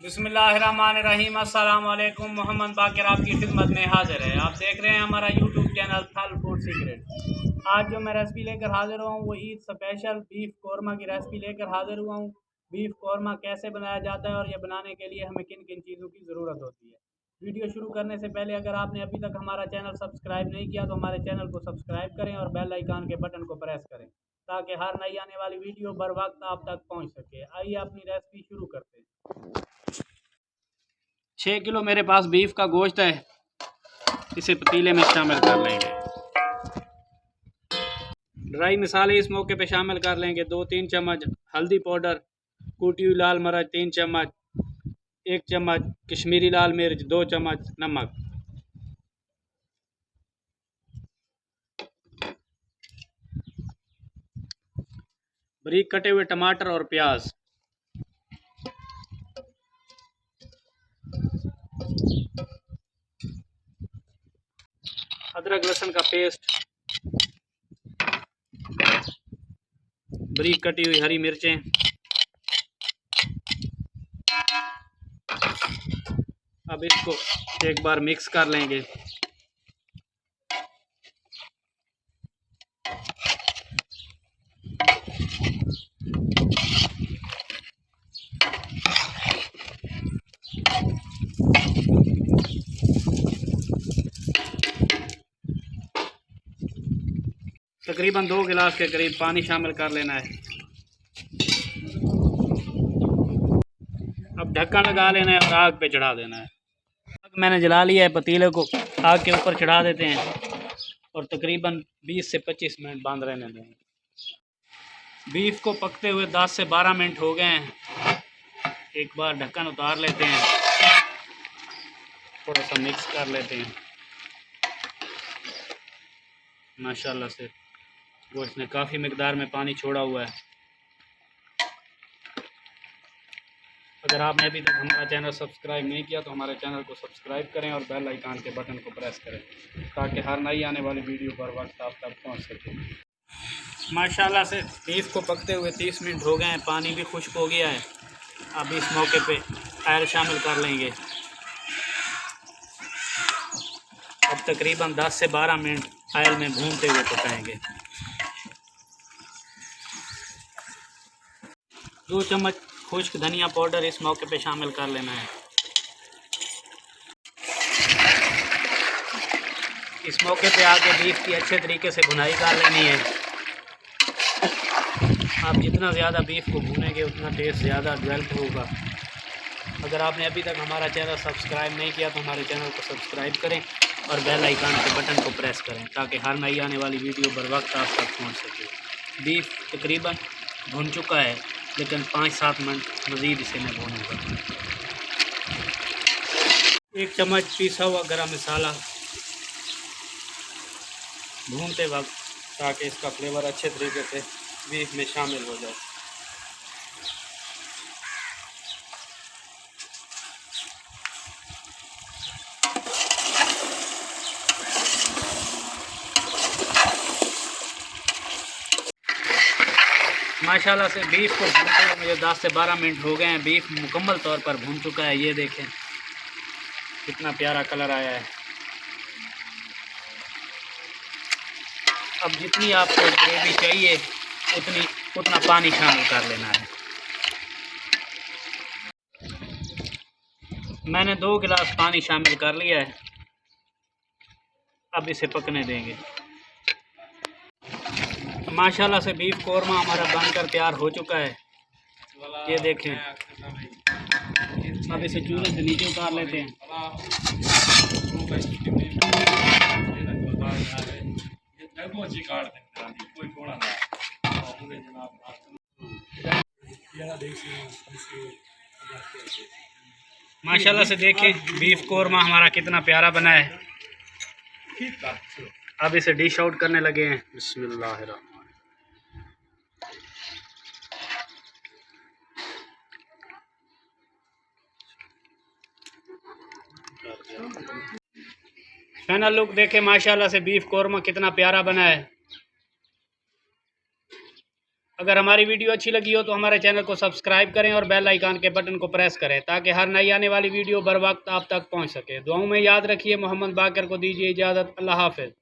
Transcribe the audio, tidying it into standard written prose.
बिस्मिल्लाहिर्रहमानिर्रहीम। अस्सलाम वालेकुम। मोहम्मद बाकिर आपकी खिदमत में हाजिर है। आप देख रहे हैं हमारा यूट्यूब चैनल थल फूड सीक्रेट। आज जो मैं रेसिपी लेकर हाजिर हुआ हूँ वो ईद स्पेशल बीफ कौरमा की रेसिपी लेकर हाजिर हुआ हूँ। बीफ कौरमा कैसे बनाया जाता है और ये बनाने के लिए हमें किन किन चीज़ों की ज़रूरत होती है। वीडियो शुरू करने से पहले अगर आपने अभी तक हमारा चैनल सब्सक्राइब नहीं किया तो हमारे चैनल को सब्सक्राइब करें और बेल आइकान के बटन को प्रेस करें ताकि हर नई आने वाली वीडियो बर वक्त आप तक पहुँच सके। आइए अपनी रेसिपी शुरू करते हैं। 6 किलो मेरे पास बीफ का गोश्त है, इसे पतीले में शामिल कर लेंगे। ड्राई मसाले इस मौके पे शामिल कर लेंगे। 2-3 चम्मच हल्दी पाउडर, कूटी हुई लाल मिर्च 3 चम्मच, 1 चम्मच कश्मीरी लाल मिर्च, 2 चम्मच नमक। बारीक कटे हुए टमाटर और प्याज, अदरक लहसुन का पेस्ट, बारीक कटी हुई हरी मिर्चें। अब इसको एक बार मिक्स कर लेंगे। तकरीबन 2 गिलास के करीब पानी शामिल कर लेना है। अब ढक्कन लगा लेना है और आग पे चढ़ा देना है। आग मैंने जला लिया है, पतीले को आग के ऊपर चढ़ा देते हैं और तकरीबन 20 से 25 मिनट बंद रहने देंगे। बीफ को पकते हुए 10 से 12 मिनट हो गए हैं। एक बार ढक्कन उतार लेते हैं, थोड़ा सा मिक्स कर लेते हैं। माशाल्लाह से गोश्त ने काफ़ी मिकदार में पानी छोड़ा हुआ है। अगर आपने अभी तक हमारा चैनल सब्सक्राइब नहीं किया तो हमारे चैनल को सब्सक्राइब करें और बेल आइकान के बटन को प्रेस करें ताकि हर नई आने वाली वीडियो पर वक्त आप तक पहुंच सके। माशाल्लाह से बीफ को पकते हुए 30 मिनट हो गए हैं, पानी भी खुश्क हो गया है। अब इस मौके पे ऑयल शामिल कर लेंगे। अब तकरीबन 10 से 12 मिनट ऑयल में भूनते हुए पकाएंगे। 2 चम्मच खुश्क धनिया पाउडर इस मौके पे शामिल कर लेना है। इस मौके पे आके बीफ की अच्छे तरीके से भुनाई कर लेनी है। आप जितना ज़्यादा बीफ को भूनेंगे उतना टेस्ट ज़्यादा डेवलप होगा। अगर आपने अभी तक हमारा चैनल सब्सक्राइब नहीं किया तो हमारे चैनल को सब्सक्राइब करें और बेल आइकन के बटन को प्रेस करें ताकि हर नई आने वाली वीडियो बर वक्त आप तक पहुंच सके। बीफ तकरीबन भुन चुका है लेकिन 5-7 मिनट मज़ीद इसे मैं भूनूँगा। 1 चम्मच पिसा हुआ गरम मसाला भूनते वक्त ताकि इसका फ्लेवर अच्छे तरीके से बीफ में शामिल हो जाए। माशाल्लाह से बीफ को भूनते हुए मुझे 10 से 12 मिनट हो गए हैं। बीफ मुकम्मल तौर पर भून चुका है। ये देखें कितना प्यारा कलर आया है। अब जितनी आपको ग्रेवी चाहिए उतना पानी शामिल कर लेना है। मैंने 2 गिलास पानी शामिल कर लिया है। अब इसे पकने देंगे। माशाल्लाह से बीफ कौरमा हमारा बनकर तैयार हो चुका है। ये देखें। अब इसे चूल्हे से नीचे उतार लेते हैं। माशाल्लाह से देखें बीफ कौरमा हमारा कितना प्यारा बना है। अब इसे डिश आउट करने लगे हैं। बिस्मिल्लाहिर्रहमानिर्रहीम। फाइनल लुक देखें। माशाल्लाह से बीफ कौरमा कितना प्यारा बना है। अगर हमारी वीडियो अच्छी लगी हो तो हमारे चैनल को सब्सक्राइब करें और बेल आइकन के बटन को प्रेस करें ताकि हर नई आने वाली वीडियो बर वक्त आप तक पहुंच सके। दुआओं में याद रखिए। मोहम्मद बाकर को दीजिए इजाज़त। अल्लाह हाफ़िज़।